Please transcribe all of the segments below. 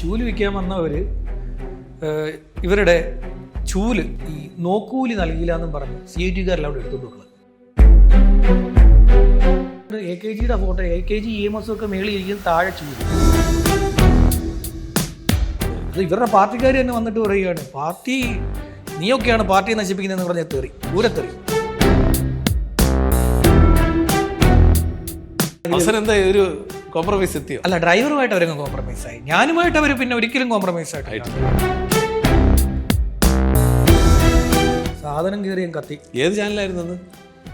ചൂല് വിൽക്കാൻ വന്നവർ ഇവരുടെ ചൂല് ഈ നോക്കൂലി നൽകിയില്ല എന്നും പറഞ്ഞ് CIT-കാരെല്ലാം അവിടെ എടുത്തോണ്ട് വെക്കുന്നത്. AKG ഫോട്ടോ AKG EMS ഒക്കെ മേളിൽ ഇരിക്കുന്ന താഴെ ചൂല്. അത് ഇവരുടെ പാർട്ടിക്കാർ തന്നെ വന്നിട്ട് പറയുകയാണ്, പാർട്ടി നീയൊക്കെയാണ് പാർട്ടിയെ നശിപ്പിക്കുന്നതെന്ന് പറഞ്ഞ തെറി, ദൂരത്തെറി. ഒരു കോംപ്രമൈസ് എത്തിയോ? അല്ല, ഡ്രൈവറുമായിട്ട് അവരങ്ങ് കോംപ്രമൈസ് ആയി. ഞാനുമായിട്ട് അവർ പിന്നെ ഒരിക്കലും കോംപ്രമൈസ് ആയിട്ട് സാധനം കയറിയും കത്തി. ഏത് ചാനലായിരുന്നു?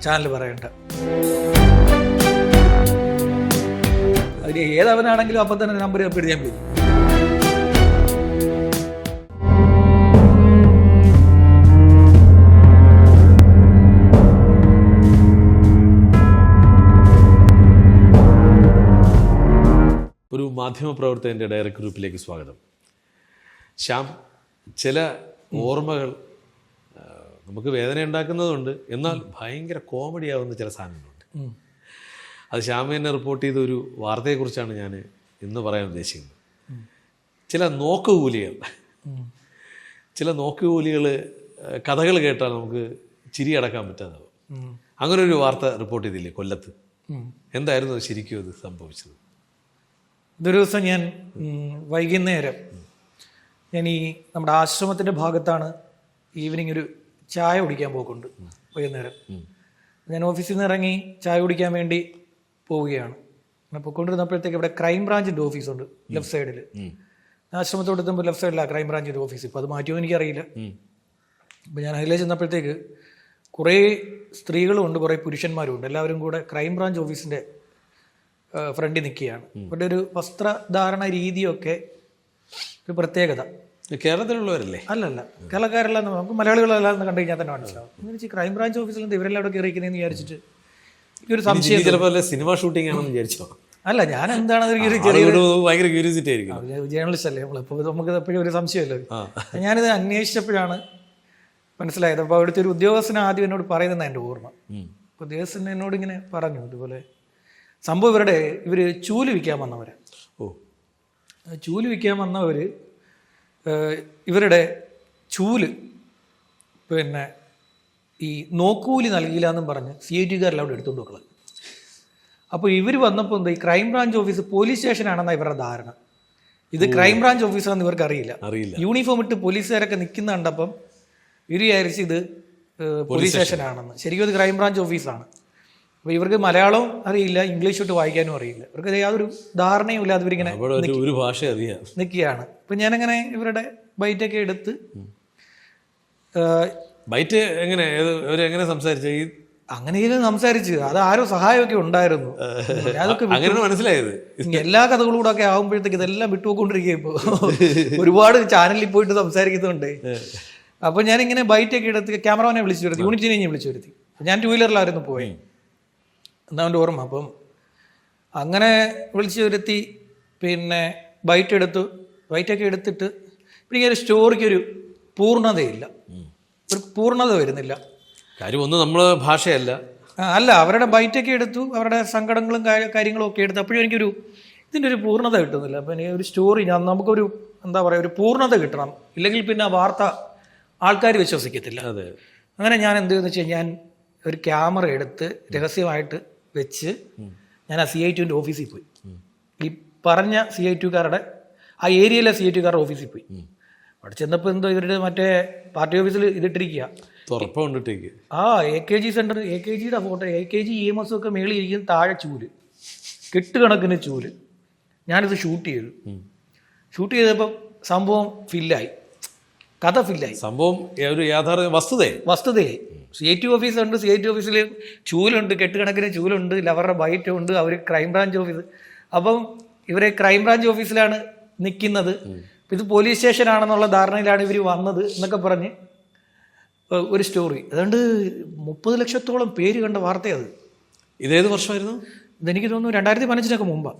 ചാനൽ പറയണ്ട. അതിന് ഏതവനാണെങ്കിലും അപ്പം തന്നെ നമ്പർ എടുത്ത് ഞാൻ വിളിക്കും. ഒരു മാധ്യമപ്രവർത്തകൻ്റെ ഡയറക്ട് ഗ്രൂപ്പിലേക്ക് സ്വാഗതം. ശ്യാം, ചില ഓർമ്മകൾ നമുക്ക് വേദന ഉണ്ടാക്കുന്നതുണ്ട്, എന്നാൽ ഭയങ്കര കോമഡി ആവുന്ന ചില സാധനങ്ങളുണ്ട്. അത് ശ്യാം എന്നെ റിപ്പോർട്ട് ചെയ്ത ഒരു വാർത്തയെക്കുറിച്ചാണ് ഞാൻ ഇന്ന് പറയാൻ ഉദ്ദേശിക്കുന്നത്. ചില നോക്കുകൂലികൾ കഥകൾ കേട്ടാൽ നമുക്ക് ചിരി അടക്കാൻ പറ്റാതാവും. അങ്ങനെ ഒരു വാർത്ത റിപ്പോർട്ട് ചെയ്തില്ലേ കൊല്ലത്ത്? എന്തായിരുന്നു ശരിക്കും അത് സംഭവിച്ചത്? ഇതൊരു ദിവസം ഞാൻ വൈകുന്നേരം ഞാൻ ഈ നമ്മുടെ ആശ്രമത്തിൻ്റെ ഭാഗത്താണ് ഈവനിങ് ഒരു ചായ കുടിക്കാൻ പോക്കുണ്ട്. വൈകുന്നേരം ഞാൻ ഓഫീസിൽ നിന്ന് ഇറങ്ങി ചായ കുടിക്കാൻ വേണ്ടി പോവുകയാണ്. പോയിക്കൊണ്ടിരുന്നപ്പോഴത്തേക്ക് ഇവിടെ ക്രൈം ബ്രാഞ്ചിൻ്റെ ഓഫീസുണ്ട് ലെഫ്റ്റ് സൈഡിൽ. ആശ്രമത്തോട് എത്തുമ്പോൾ ലെഫ്റ്റ് സൈഡിലാണ് ക്രൈം ബ്രാഞ്ചിൻ്റെ ഓഫീസ്. ഇപ്പോൾ അത് മാറ്റിയോ എനിക്കറിയില്ല. അപ്പോൾ ഞാൻ അതിലേക്ക് ചെന്നപ്പോഴത്തേക്ക് കുറേ സ്ത്രീകളും ഉണ്ട്, കുറേ പുരുഷന്മാരും ഉണ്ട്. എല്ലാവരും കൂടെ ക്രൈം ബ്രാഞ്ച് ഓഫീസിൻ്റെ ഫ്രണ്ടിൽ നിൽക്കുകയാണ്. ഇവിടെ ഒരു വസ്ത്രധാരണ രീതിയൊക്കെ ഒരു പ്രത്യേകത. കേരളത്തിലുള്ളവരല്ലേ? അല്ലല്ല, കേരളക്കാരെല്ലാം നമുക്ക് മലയാളികളെല്ലാം കണ്ടു കഴിഞ്ഞാൽ തന്നെ മനസ്സിലാവും. എന്ന് ക്രൈം ബ്രാഞ്ച് ഓഫീസിൽ ഇവരെല്ലാം അവിടെ കയറിയിരിക്കുന്നതെന്ന് വിചാരിച്ചിട്ട് ഒരു സംശയം. ചിലപ്പോൾ സിനിമ ഷൂട്ടിംഗ് ആണെന്ന് വിചാരിച്ചോ? അല്ല, ഞാൻ എന്താണ് ഭയങ്കര ക്യൂരിയോസിറ്റി ആയിരിക്കും. ജേർണലിസ്റ്റ് അല്ലേ നമ്മളിപ്പോൾ, നമുക്ക് എപ്പോഴും ഒരു സംശയമല്ലോ. ഞാനിത് അന്വേഷിച്ചപ്പോഴാണ് മനസ്സിലായത്. അപ്പോൾ അവിടുത്തെ ഒരു ഉദ്യോഗസ്ഥന് ആദ്യം എന്നോട് പറയുന്നതാണ് എൻ്റെ ഓർമ്മ. ഉദ്യോഗസ്ഥൻ എന്നോട് ഇങ്ങനെ പറഞ്ഞു, ഇതുപോലെ സംഭവം ഇവർ ചൂല് വിൽക്കാൻ വന്നവരാണ്. ചൂല് വിൽക്കാൻ വന്നവർ ഇവരുടെ ചൂല് പിന്നെ ഈ നോക്കൂലി നൽകിയില്ല എന്നും പറഞ്ഞ് CIT-കാരെല്ലാം അവിടെ എടുത്തുകൊണ്ട് വെക്കുന്നത്. അപ്പോൾ ഇവർ വന്നപ്പോൾ ഈ ക്രൈം ബ്രാഞ്ച് ഓഫീസ് പോലീസ് സ്റ്റേഷനാണെന്നാണ് ഇവരുടെ ധാരണ. ഇത് ക്രൈം ബ്രാഞ്ച് ഓഫീസാണെന്ന് ഇവർക്ക് അറിയില്ല. യൂണിഫോം ഇട്ട് പോലീസുകാരൊക്കെ നിൽക്കുന്ന കണ്ടപ്പം ഇവർ വിചാരിച്ച് ഇത് പോലീസ് സ്റ്റേഷനാണെന്ന്. ശരിക്കും ഇത് ക്രൈം ബ്രാഞ്ച് ഓഫീസാണ്. അപ്പോൾ ഇവർക്ക് മലയാളവും അറിയില്ല, ഇംഗ്ലീഷ് ഇട്ട് വായിക്കാനും അറിയില്ല. ഇവർക്ക് യാതൊരു ധാരണയും ഇല്ലാതെ ഇവരിങ്ങനെ ഒരു ഭാഷ നിൽക്കുകയാണ്. അപ്പം ഞാനങ്ങനെ ഇവരുടെ ബൈറ്റൊക്കെ എടുത്ത് ബൈറ്റ് എങ്ങനെ സംസാരിച്ച അങ്ങനെയും സംസാരിച്ച് അത് ആരോ സഹായമൊക്കെ ഉണ്ടായിരുന്നു. അതൊക്കെ മനസ്സിലായത്. എല്ലാ കഥകളും കൂടെ ഒക്കെ ആകുമ്പോഴത്തേക്ക് ഇതെല്ലാം വിട്ടുപോയിക്കൊണ്ടിരിക്കുക. ഇപ്പോൾ ഒരുപാട് ചാനലിൽ പോയിട്ട് സംസാരിക്കുന്നുണ്ട്. അപ്പോൾ ഞാനിങ്ങനെ ബൈറ്റൊക്കെ എടുത്ത് ക്യാമറമാനെ വിളിച്ചു വരുത്തി, യൂണിറ്റിനെ ഞാൻ വിളിച്ചു വരുത്തി. ഞാൻ 2 വീലറിലായിരുന്നു പോയി എന്നാ എൻ്റെ ഓർമ്മ. അപ്പം അങ്ങനെ വിളിച്ചു വരുത്തി പിന്നെ ബൈറ്റൊക്കെ എടുത്തിട്ട് പിന്നെ ഈ ഒരു സ്റ്റോറിക്കൊരു പൂർണ്ണതയില്ല, ഒരു പൂർണ്ണത വരുന്നില്ല. കാര്യം ഒന്ന് നമ്മൾ ഭാഷയല്ല അല്ല, അവരുടെ ബൈറ്റൊക്കെ എടുത്തു, അവരുടെ സങ്കടങ്ങളും കാര്യങ്ങളും ഒക്കെ എടുത്തു. അപ്പോഴും ഇതിൻ്റെ ഒരു പൂർണ്ണത കിട്ടുന്നില്ല. അപ്പം ഒരു സ്റ്റോറി നമുക്കൊരു എന്താ പറയുക, ഒരു പൂർണ്ണത കിട്ടണം, ഇല്ലെങ്കിൽ പിന്നെ ആ വാർത്ത ആൾക്കാർ വിശ്വസിക്കത്തില്ല. അങ്ങനെ ഞാൻ എന്ത് ചെയ്യുന്നു വെച്ചാൽ, ഞാൻ ഒരു ക്യാമറ എടുത്ത് രഹസ്യമായിട്ട് വെച്ച് ഞാൻ ആ CIT-ൻ്റെ ഓഫീസിൽ പോയി. ഈ പറഞ്ഞ CIT-കാരുടെ ആ ഏരിയയിലെ CIT-കാരുടെ ഓഫീസിൽ പോയി. അവിടെ ചെന്നപ്പോൾ എന്തോ ഇവരുടെ മറ്റേ പാർട്ടി ഓഫീസിൽ ഇതിട്ടിരിക്കുക. AKG സെൻറ്റർ AKG-യുടെ ഫോട്ടോ AKG EMS ഒക്കെ മേളിൽ ഇരിക്കുന്ന താഴെ ചൂല്, കെട്ടുകണക്കിന് ചൂല്. ഞാനിത് ഷൂട്ട് ചെയ്തപ്പോൾ സംഭവം ഫില്ലായി, കഥ ഫില്ലായി. സംഭവം ഒരു വസ്തുതയായി. CIT ഓഫീസുണ്ട്, CIT ഓഫീസിൽ ചൂലുണ്ട്, കെട്ടുകണക്കിന് ചൂലുണ്ട്, അവരുടെ ബൈറ്റ് ഉണ്ട്, അവർ ക്രൈം ബ്രാഞ്ച് ഓഫീസ്. അപ്പം ഇവരെ ക്രൈം ബ്രാഞ്ച് ഓഫീസിലാണ് നിൽക്കുന്നത്, ഇത് പോലീസ് സ്റ്റേഷനാണെന്നുള്ള ധാരണയിലാണ് ഇവർ വന്നത് എന്നൊക്കെ പറഞ്ഞ് ഒരു സ്റ്റോറി. അതുകൊണ്ട് 30 ലക്ഷത്തോളം പേര് കണ്ട വാർത്തയത്. ഇതേത് വർഷമായിരുന്നു? ഇതെനിക്ക് തോന്നുന്നു 2015-നൊക്കെ മുമ്പാണ്.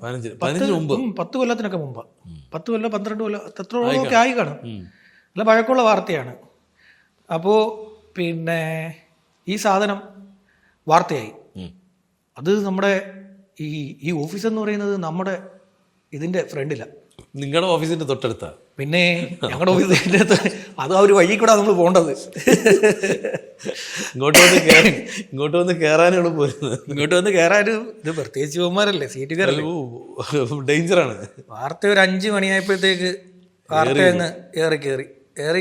10 കൊല്ലത്തിനൊക്കെ മുമ്പാണ്. 10 കൊല്ലം 12 കൊല്ലം അത്രയോളമൊക്കെ ആയി കാണും. നല്ല പഴക്കമുള്ള വാർത്തയാണ്. അപ്പോൾ പിന്നെ ഈ സാധനം വാർത്തയായി. അത് നമ്മുടെ ഈ ഓഫീസ് എന്ന് പറയുന്നത് നമ്മുടെ ഇതിൻ്റെ ഫ്രണ്ടിലാണ്. നിങ്ങളുടെ ഓഫീസിന്റെ തൊട്ടടുത്താ? പിന്നെ ഞങ്ങളുടെ ഓഫീസിൻ്റെ അത് ആ ഒരു വഴി കൂടെ നമ്മൾ പോകേണ്ടത്. ഇങ്ങോട്ട് വന്ന് കയറാനാണ് പോരുന്നത്. ഇങ്ങോട്ട് വന്ന് കയറാനും ഇത് പ്രത്യേകിച്ച് യുവന്മാരല്ലേ, സീറ്റുകാരല്ലേ, ഡേഞ്ചറാണ്. വാർത്ത ഒരു 5 മണിയായപ്പോഴത്തേക്ക് വാർത്ത അങ്ങ്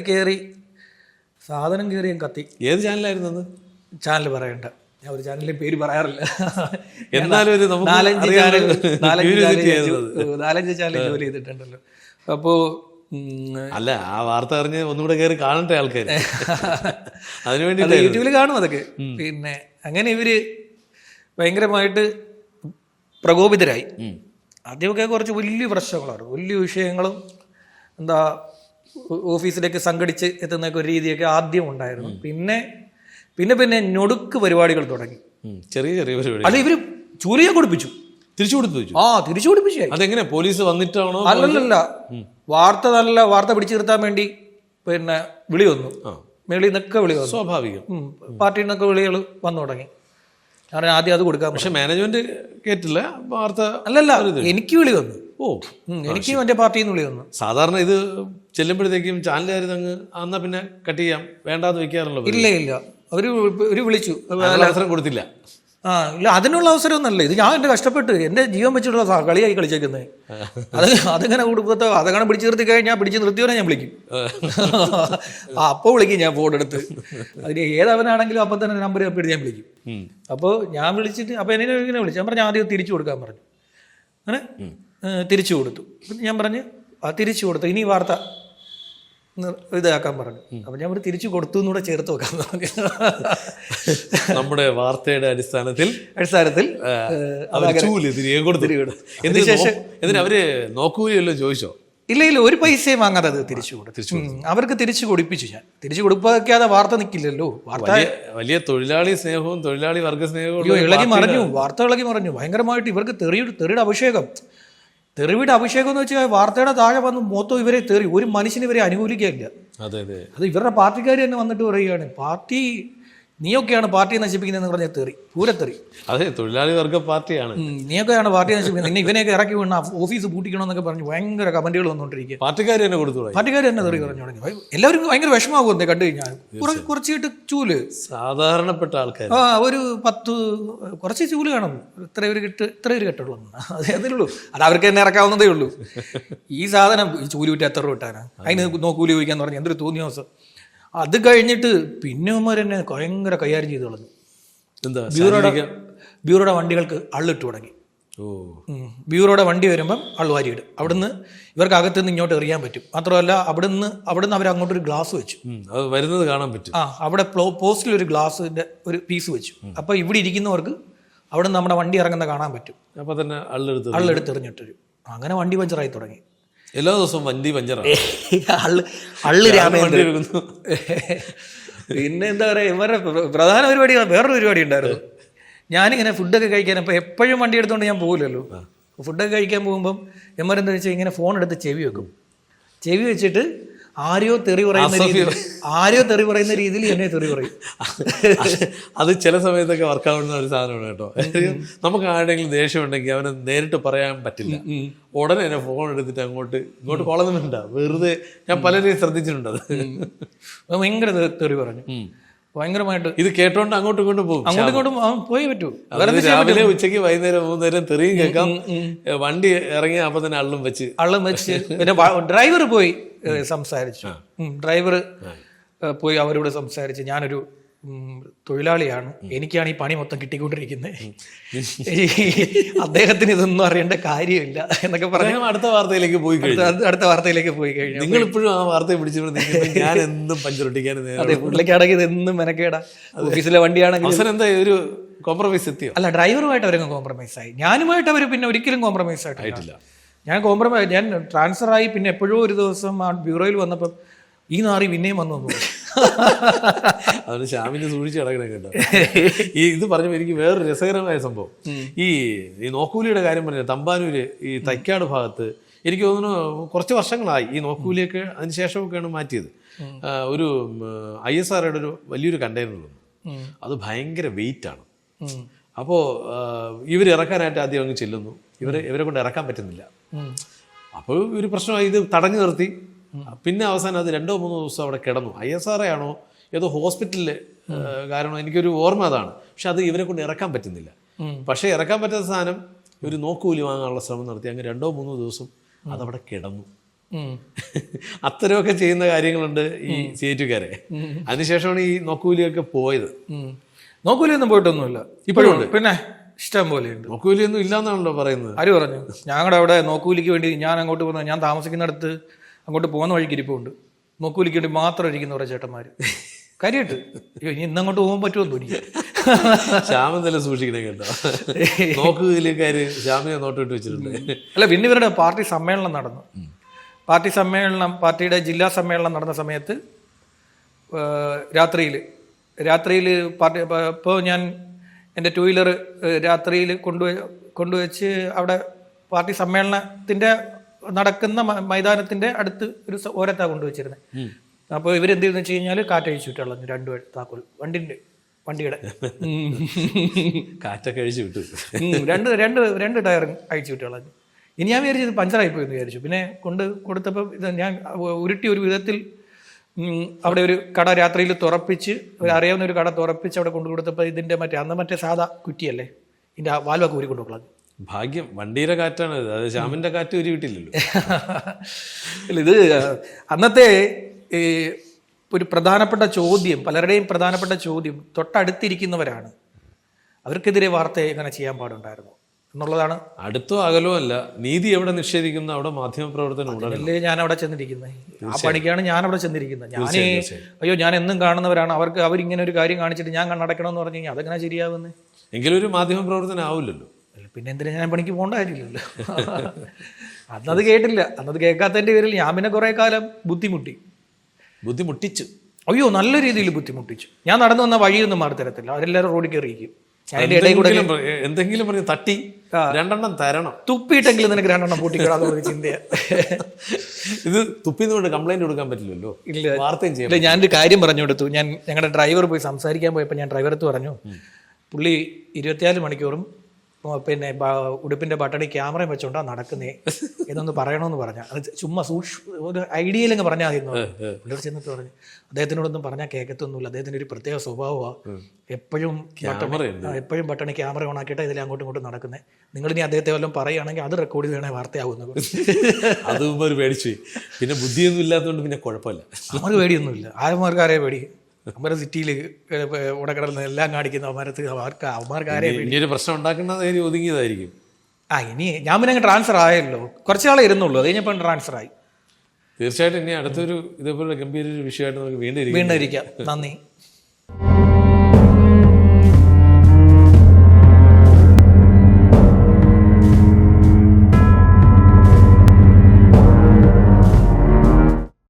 കയറി സാധനം കയറി കത്തി. ഏത് ചാനലായിരുന്നു അത്? ചാനൽ പറയണ്ട, ഞാൻ ഒരു ചാനലിന്റെ പേര് പറയാറില്ല. എന്നാലും 4-5 ചാനൽ ജോലി ചെയ്തിട്ടുണ്ടല്ലോ. അപ്പോൾ അല്ല, ആ വാർത്ത അറിഞ്ഞ് ഒന്നുകൂടെ കയറി കാണട്ടെ ആൾക്കാർ. അതിനുവേണ്ടി യൂട്യൂബിൽ കാണും അതൊക്കെ. പിന്നെ അങ്ങനെ ഇവര് ഭയങ്കരമായിട്ട് പ്രകോപിതരായി. ആദ്യമൊക്കെ കുറച്ച് വലിയ പ്രശ്നങ്ങളാണ്, വലിയ വിഷയങ്ങളും എന്താ ഓഫീസിലേക്ക് സംഘടിച്ച് എത്തുന്നൊക്കെ ഒരു രീതിയൊക്കെ ആദ്യം ഉണ്ടായിരുന്നു. പിന്നെ ഞൊടുക്ക് പരിപാടികൾ തുടങ്ങി, ചെറിയ പരിപാടി. അല്ല ഇവര് ചൂലിയെ കൊടുപ്പിച്ചു, തിരിച്ചു കൊടുപ്പിച്ചു. തിരിച്ചു കൊടുപ്പിച്ചു. അതെങ്ങനെ, പോലീസ് വന്നിട്ടാണോ? അല്ലല്ല, വാർത്ത പിടിച്ചു നിർത്താൻ വേണ്ടി പിന്നെ വിളി വന്നു, മേളിൽ നിന്നൊക്കെ വിളി വന്നു. സ്വാഭാവികം, പാർട്ടിയിൽ നിന്നൊക്കെ വിളികൾ വന്നു തുടങ്ങി. ഞാൻ ആദ്യം അത് കൊടുക്കാൻ, പക്ഷെ മാനേജ്മെന്റ് കേട്ടില്ല വാർത്ത. അല്ലല്ല, എനിക്ക് വിളി വന്നു. എനിക്ക് എന്റെ പാർട്ടിയിൽ നിന്ന് വിളി വന്നു. സാധാരണ ഇത് ചെല്ലുമ്പോഴത്തേക്കും ചാനലുകാർ അങ്ങ് എന്നാ പിന്നെ കട്ട് ചെയ്യാം വേണ്ടാന്ന് വെക്കാറുള്ളൂ. ഇല്ല, അവര് വിളിച്ചു, അവസരം കൊടുത്തില്ല. ഇല്ല, അതിനുള്ള അവസരം ഒന്നല്ല ഇത്. ഞാൻ എന്റെ കഷ്ടപ്പെട്ട് എന്റെ ജീവൻ വെച്ചിട്ടുള്ള കളിയായി കളിച്ചേക്കുന്നത്. അതങ്ങനെ കൊടുക്കത്തോ, അതങ്ങനെ പിടിച്ചു നിർത്തി കഴിഞ്ഞാൽ പിടിച്ച് നിർത്തിയോനെ ഞാൻ വിളിക്കും. അപ്പോൾ വിളിക്കും ഞാൻ ഫോൺ എടുത്ത്. അതിന് ഏതവനാണെങ്കിലും അപ്പം തന്നെ നമ്പർ എടുത്ത് ഞാൻ വിളിക്കും. അപ്പോൾ ഞാൻ വിളിച്ചിട്ട് അപ്പോൾ എന്നെ ഇങ്ങനെ വിളിച്ചു. ഞാൻ പറഞ്ഞു ആദ്യം തിരിച്ചു കൊടുക്കാൻ പറഞ്ഞു. അങ്ങനെ തിരിച്ചു കൊടുത്തു. ഞാൻ പറഞ്ഞ് തിരിച്ചു കൊടുത്തു, ഇനി വാർത്ത ഇതാക്കാൻ പറഞ്ഞു. അപ്പൊ ഞാൻ തിരിച്ചു കൊടുത്തു എന്നൂടെ ചേർത്ത് വെക്കാൻ പറഞ്ഞു. നമ്മുടെ വാർത്തയുടെ അടിസ്ഥാനത്തിൽ അവര് നോക്കൂലിയല്ലോ ചോദിച്ചോ? ഇല്ല, ഒരു പൈസയും വാങ്ങാതെ അത് തിരിച്ചു കൊടുത്തു. അവർക്ക് തിരിച്ചു കൊടുപ്പിച്ചു. ഞാൻ തിരിച്ചു കൊടുക്കാതെ വാർത്ത നിൽക്കില്ലല്ലോ. വാർത്ത വലിയ തൊഴിലാളി സ്നേഹവും തൊഴിലാളി വർഗ സ്നേഹവും ഇളകി മറിഞ്ഞു, വാർത്ത ഇളകി മറിഞ്ഞു. ഭയങ്കരമായിട്ട് ഇവർക്ക് തെറിയുടെ അഭിഷേകം. തെറിയുടെ അഭിഷേകം എന്ന് വെച്ചാൽ വാർത്തയുടെ താഴെ വന്ന് മൊത്തം ഇവരെ തെറി, ഒരു മനുഷ്യന് ഇവരെ അനുകൂലിക്കില്ല. അത് ഇവരുടെ പാർട്ടിക്കാർ തന്നെ വന്നിട്ട് പറയുകയാണ്, പാർട്ടി നീയൊക്കെയാണ് പാർട്ടിയെ നശിപ്പിക്കുന്നതെന്ന് പറഞ്ഞ തെറി, പൂരത്തെറി. അതെ, തൊഴിലാളി വർഗ പാർട്ടിയാണ്, നീയൊക്കെയാണ് പാർട്ടിയെ നശിപ്പിക്കുന്നത്, നിന്നെ ഇവനെയൊക്കെ ഇറക്കി വീണ ഓഫീസ് പൂട്ടിക്കണമെന്നൊക്കെ പറഞ്ഞ് ഭയങ്കര കമന്റുകൾ വന്നുകൊണ്ടിരിക്കുക. പാർട്ടിക്കാർ തന്നെ തെറി പറഞ്ഞു തുടങ്ങി. എല്ലാവരും ഭയങ്കര വിഷമാകും കണ്ടു കഴിഞ്ഞാൽ. കുറച്ചിട്ട് ചൂല് സാധാരണപ്പെട്ട ആൾക്കാർ ഒരു 10 കുറച്ച് ചൂല് കാണും. ഇത്ര ഒരു കെട്ടുള്ളൂ, അതേയുള്ളൂ. അത് അവർക്ക് തന്നെ ഇറക്കാവുന്നതേ ഉള്ളൂ. ഈ സാധനം ഈ ചൂല് വിറ്റ് എത്ര വിട്ടാനാ? അതിന് നോക്കൂലി ചോദിക്കാന്ന് പറഞ്ഞാൽ എന്തൊരു തോന്നിയ ദിവസം. അത് കഴിഞ്ഞിട്ട് പിന്നെ ഉമ്മർ തന്നെ ഭയങ്കര കൈകാര്യം ചെയ്ത് കളഞ്ഞു. ബ്യൂറോയുടെ വണ്ടികൾക്ക് അള്ളിട്ട് തുടങ്ങി. ബ്യൂറോയുടെ വണ്ടി വരുമ്പം അള്ളുവാരിയിടും. അവിടുന്ന് ഇവർക്ക് അകത്തുനിന്ന് ഇങ്ങോട്ട് എറിയാൻ പറ്റും. മാത്രമല്ല അവിടുന്ന് അവർ അങ്ങോട്ടൊരു ഗ്ലാസ് വെച്ചു, വരുന്നത് കാണാൻ പറ്റും. അവിടെ പോസ്റ്റിൽ ഒരു ഗ്ലാസിന്റെ ഒരു പീസ് വെച്ചു. അപ്പൊ ഇവിടെ ഇരിക്കുന്നവർക്ക് അവിടെ നിന്ന് നമ്മുടെ വണ്ടി ഇറങ്ങുന്ന കാണാൻ പറ്റും. അപ്പൊ തന്നെ അള്ളെടുത്തെറിഞ്ഞിട്ടൊരു അങ്ങനെ വണ്ടി പഞ്ചറായി തുടങ്ങി. എല്ലാ ദിവസവും വണ്ടി പഞ്ചറാണ്. പിന്നെ എന്താ പറയാ, ഇവരുടെ പ്രധാന പരിപാടി വേറൊരു പരിപാടി ഉണ്ടായിരുന്നു. ഞാനിങ്ങനെ ഫുഡൊക്കെ കഴിക്കാൻ, അപ്പോൾ എപ്പോഴും വണ്ടി എടുത്തുകൊണ്ട് ഞാൻ പോകില്ലല്ലോ. ഫുഡൊക്കെ കഴിക്കാൻ പോകുമ്പം എമ്മരെന്താ വെച്ചാൽ ഇങ്ങനെ ഫോൺ എടുത്ത് ചെവി വെക്കും. ചെവി വെച്ചിട്ട് ആരെയോ തെറി പറയുന്ന രീതിയിൽ എന്നെ തെറി പറയും. അത് ചില സമയത്തൊക്കെ വർക്കാവുന്ന ഒരു സാധനമാണ് കേട്ടോ. നമുക്ക് ആരുടെങ്കിലും ദേഷ്യം ഉണ്ടെങ്കിൽ അവനെ നേരിട്ട് പറയാൻ പറ്റില്ല. ഉടനെ തന്നെ ഫോൺ എടുത്തിട്ട് ഇങ്ങോട്ട് കോളൊന്നുമില്ല, വെറുതെ. ഞാൻ പലരെയും ശ്രദ്ധിച്ചിട്ടുണ്ട് അത്. ഭയങ്കര തെറി പറഞ്ഞു, ഭയങ്കരമായിട്ട്. ഇത് കേട്ടോണ്ട് അങ്ങോട്ടും ഇങ്ങോട്ടും പോകും, പോയി പറ്റൂ. രാവിലെ ഉച്ചയ്ക്ക് വൈകുന്നേരം 3 നേരം തെറിയും കേൾക്കാം. വണ്ടി ഇറങ്ങി അപ്പൊ തന്നെ അള്ളും വെച്ച് പിന്നെ ഡ്രൈവർ പോയി സംസാരിച്ചു. ഡ്രൈവർ പോയി അവരോട് സംസാരിച്ച്, ഞാനൊരു തൊഴിലാളിയാണ്, എനിക്കാണ് ഈ പണി മൊത്തം കിട്ടിക്കൊണ്ടിരിക്കുന്നത്, അദ്ദേഹത്തിന് ഇതൊന്നും അറിയേണ്ട കാര്യമില്ല എന്നൊക്കെ പറഞ്ഞു അടുത്ത വാർത്തയിലേക്ക് പോയി കഴിഞ്ഞു. നിങ്ങൾ ഇപ്പോഴും ആ വാർത്തയെ പിടിച്ചിട്ടുണ്ട്. ഞാൻ എന്നും പഞ്ചറൊട്ടിക്കാൻ. അതെ, പുള്ളിക്കാണെങ്കിൽ ഇത് എന്നും മെനക്കേടാ. ഓഫീസിലെ വണ്ടിയാണെങ്കിൽ എന്താ ഒരു കോംപ്രമൈസ് എത്തിയോ? അല്ല, ഡ്രൈവറുമായിട്ട് അവരങ്ങ് കോംപ്രമൈസ് ആയി. ഞാനുമായിട്ട് അവർ പിന്നെ ഒരിക്കലും കോംപ്രമൈസ് ആയിട്ടില്ല. ഞാൻ ട്രാൻസ്ഫർ ആയി. പിന്നെ എപ്പോഴും ഒരു ദിവസം ആ ബ്യൂറോയിൽ വന്നപ്പം ഈ നാറി പിന്നെയും വന്നു. അവന് ശ്യാമിനെ സൂക്ഷിച്ച് കിടക്കണേ കേട്ടോ. ഇത് പറഞ്ഞപ്പോൾ എനിക്ക് വേറൊരു രസകരമായ സംഭവം, ഈ നോക്കൂലിയുടെ കാര്യം പറഞ്ഞത് തമ്പാനൂര് ഈ തൈക്കാട് ഭാഗത്ത് എനിക്ക് തോന്നുന്നു കുറച്ച് വർഷങ്ങളായി ഈ നോക്കൂലിയൊക്കെ അതിന് ശേഷമൊക്കെയാണ് മാറ്റിയത്. ഒരു ISROയുടെ ഒരു വലിയൊരു കണ്ടെയ്നർ വന്നു. അത് ഭയങ്കര വെയിറ്റ് ആണ്. അപ്പോൾ ഇവർ ഇറക്കാനായിട്ട് ആദ്യം അങ്ങ് ചെല്ലുന്നു. ഇവരെ കൊണ്ട് ഇറക്കാൻ പറ്റുന്നില്ല. അപ്പോൾ ഒരു പ്രശ്നമായി, ഇത് തടഞ്ഞു നിർത്തി. പിന്നെ അവസാനം അത് 2-3 ദിവസം അവിടെ കിടന്നു. ISRO ആണോ ഏതോ ഹോസ്പിറ്റലിൽ കാരണം എനിക്കൊരു ഓർമ്മ അതാണ്. പക്ഷെ അത് ഇവരെ കൊണ്ട് ഇറക്കാൻ പറ്റുന്നില്ല. പക്ഷേ ഇറക്കാൻ പറ്റാത്ത സാധനം ഒരു നോക്കുകൂലി വാങ്ങാനുള്ള ശ്രമം നടത്തി. അങ്ങ് 2-3 ദിവസം അതവിടെ കിടന്നു. അത്തരമൊക്കെ ചെയ്യുന്ന കാര്യങ്ങളുണ്ട് ഈ CITക്കാരെ. അതിനുശേഷമാണ് ഈ നോക്കുകൂലിയൊക്കെ പോയത്. നോക്കൂലിയൊന്നും പോയിട്ടൊന്നുമില്ല, ഇപ്പോഴും ഉണ്ട്. പിന്നെ ഇഷ്ടം പോലെയുണ്ട്. നോക്കുകൂലിയൊന്നും ഇല്ലാന്നാണല്ലോ പറയുന്നത്. ആര് പറഞ്ഞു? ഞങ്ങളുടെ അവിടെ നോക്കൂലിക്ക് വേണ്ടി ഞാൻ അങ്ങോട്ട് പോകുന്ന, ഞാൻ താമസിക്കുന്നിടത്ത് അങ്ങോട്ട് പോകുന്ന വഴിക്ക് ഇരിപ്പുണ്ട്. നോക്കൂലിക്ക് വേണ്ടി മാത്രം ഇരിക്കുന്ന കുറേ ചേട്ടന്മാർ കാര്യമായിട്ട്. ഇനി ഇന്നങ്ങോട്ട് പോകാൻ പറ്റുമെന്ന് തോന്നി. ശ്യാമൻ തന്നെ സൂക്ഷിക്കണേ കേട്ടോ. നോക്കുകൂലിക്കാര് ശ്യാമിനെ നോട്ടിട്ട് വെച്ചിട്ടുണ്ട്. അല്ല, പിന്നെ ഇവരുടെ പാർട്ടി സമ്മേളനം നടന്നു. പാർട്ടിയുടെ ജില്ലാ സമ്മേളനം നടന്ന സമയത്ത് രാത്രിയിൽ പാർട്ടി, ഇപ്പോൾ ഞാൻ എൻ്റെ 2 വീലർ രാത്രിയിൽ കൊണ്ടുവച്ച് അവിടെ പാർട്ടി സമ്മേളനത്തിൻ്റെ നടക്കുന്ന മൈതാനത്തിൻ്റെ അടുത്ത് ഒരു ഓരത്താണ് കൊണ്ടുവച്ചിരുന്നത്. അപ്പോൾ ഇവരെന്ത് ചെയ്തെന്ന് വെച്ച് കഴിഞ്ഞാൽ കാറ്റഴിച്ചു വിട്ടുള്ളൂ 2 താക്കോൽ വണ്ടിയുടെ കാറ്റൊക്കെ അഴിച്ചു വിട്ടു. രണ്ട് ടയർ അഴിച്ചു വിട്ടുള്ളൂ. ഇനി ഞാൻ വിചാരിച്ചത് പഞ്ചറായി പോയെന്ന് വിചാരിച്ചു. പിന്നെ കൊടുത്തപ്പോൾ ഇത് ഞാൻ ഉരുട്ടി ഒരു വിധത്തിൽ അവിടെ ഒരു കട രാത്രിയിൽ തുറപ്പിച്ച്, അറിയാവുന്ന ഒരു കട തുറപ്പിച്ച് അവിടെ കൊണ്ടു കൊടുത്തപ്പോൾ ഇതിൻ്റെ മറ്റേ സാധാ കുറ്റിയല്ലേ, ഇതിൻ്റെ വാൽവൊക്കെ ഊരി കൊണ്ടുപോകുന്നത്. ഭാഗ്യം വണ്ടിയുടെ കാറ്റാണ് അത്, ശ്യാമിൻ്റെ കാറ്റ് ഊരി വിട്ടില്ലല്ലോ. ഇത് അന്നത്തെ ഒരു പ്രധാനപ്പെട്ട ചോദ്യം, പലരുടെയും പ്രധാനപ്പെട്ട ചോദ്യം, തൊട്ടടുത്തിരിക്കുന്നവരാണ്, അവർക്കെതിരെ വാർത്ത എങ്ങനെ ചെയ്യാൻ പാടുണ്ടായിരുന്നു എന്നുള്ളതാണ്. അടുത്തോ അകലോ അല്ല, നീതി എവിടെ നിഷേധിക്കുന്ന അവിടെ മാധ്യമപ്രവർത്തനം ഉണ്ടല്ലേ ഞാൻ അവിടെ ചെന്നിരിക്കുന്നത്. ആ പണിക്കാണ് ഞാൻ അവിടെ ചെന്നിരിക്കുന്നത്. ഞാൻ എന്നും കാണുന്നവരാണ്. അവരിങ്ങനെ ഒരു കാര്യം കാണിച്ചിട്ട് ഞാൻ കണ്ണടക്കണമെന്ന് പറഞ്ഞു കഴിഞ്ഞാൽ അതെങ്ങനെ ശരിയാവുന്നത്? എങ്കിലും ഒരു മാധ്യമപ്രവർത്തനം ആവില്ലല്ലോ. പിന്നെ എന്തിനാ ഞാൻ പണിക്ക് പോകേണ്ട കാര്യമില്ലല്ലോ. അന്നത് കേട്ടില്ല. അന്നത് കേൾക്കാത്തതിൻ്റെ പേരിൽ ഞാൻ പിന്നെ കുറേ കാലം ബുദ്ധിമുട്ടിച്ചു. അയ്യോ, നല്ല രീതിയിൽ ബുദ്ധിമുട്ടിച്ചു. ഞാൻ നടന്നു വന്ന വഴിയൊന്നും മാറി തരത്തില്ല, അവരെല്ലാവരും റോഡിൽ കയറിയിരിക്കും. എന്തെങ്കിലും പറഞ്ഞ് തട്ടി 2 തരണം, തുപ്പിയിട്ടെങ്കിലും നിനക്ക് 2 പൂട്ടിക്കിടാന്നുള്ള ചിന്തയാ. ഇത് തുപ്പിന്നുകൊണ്ട് കംപ്ലൈന്റ് കൊടുക്കാൻ പറ്റില്ലല്ലോ. ഇല്ല, വാർത്തയും ചെയ്യാം. ഞാനൊരു കാര്യം പറഞ്ഞു കൊടുത്തു. ഞങ്ങളുടെ ഡ്രൈവർ പോയി സംസാരിക്കാൻ പോയപ്പോൾ ഞാൻ ഡ്രൈവറത്ത് പറഞ്ഞു, പുള്ളി 24 മണിക്കൂറും പിന്നെ ഉടുപ്പിന്റെ ബട്ടണി ക്യാമറയും വെച്ചോണ്ടാ നടക്കുന്നേ എന്നൊന്ന് പറയണമെന്ന് പറഞ്ഞ. അത് ചുമ്മാ ഒരു ഐഡിയയിലങ്ങ് പറഞ്ഞാൽ മതി. പുള്ളിയോട് ചെന്നിട്ട് പറഞ്ഞു, അദ്ദേഹത്തിനോടൊന്നും പറഞ്ഞാൽ കേൾക്കത്തൊന്നുമില്ല, അദ്ദേഹത്തിന് ഒരു പ്രത്യേക സ്വഭാവമാണ്, എപ്പോഴും ബട്ടണി ക്യാമറ ഓൺ ആക്കിയിട്ട് ഇതിൽ അങ്ങോട്ടും ഇങ്ങോട്ടും നടക്കുന്നത്. നിങ്ങളിനി അദ്ദേഹത്തെ വല്ലതും പറയുകയാണെങ്കിൽ അത് റെക്കോർഡ് ചെയ്യണേ വാർത്തയാവുന്നത്. അതും പേടിച്ചു. പിന്നെ ബുദ്ധിയൊന്നും ഇല്ലാത്തതുകൊണ്ട് പിന്നെ കുഴപ്പമില്ല. അവർക്ക് പേടിയൊന്നുമില്ല. ആരന്മാർക്കാരെ പേടി? അവന്മാരെ സിറ്റിയിൽ ഇവിടെ കിടന്ന് എല്ലാം കാണിക്കുന്ന അവന്മാർക്കാരെ ഒരു പ്രശ്നം ഉണ്ടാക്കുന്നത് ഒതുങ്ങിയതായിരിക്കും. ഇനി ഞാൻ പിന്നെ ട്രാൻസ്ഫർ ആയല്ലോ, കുറച്ച് നാളെ ഇരുന്നുള്ളൂ, അത് കഴിഞ്ഞപ്പോൾ ട്രാൻസ്ഫർ ആയി. തീർച്ചയായിട്ടും ഇനി അടുത്തൊരു ഇതേപോലെ ഗംഭീര ഒരു വിഷയമായിട്ട് നമുക്ക് വീണ്ടും ഇരിക്കാം. നന്ദി.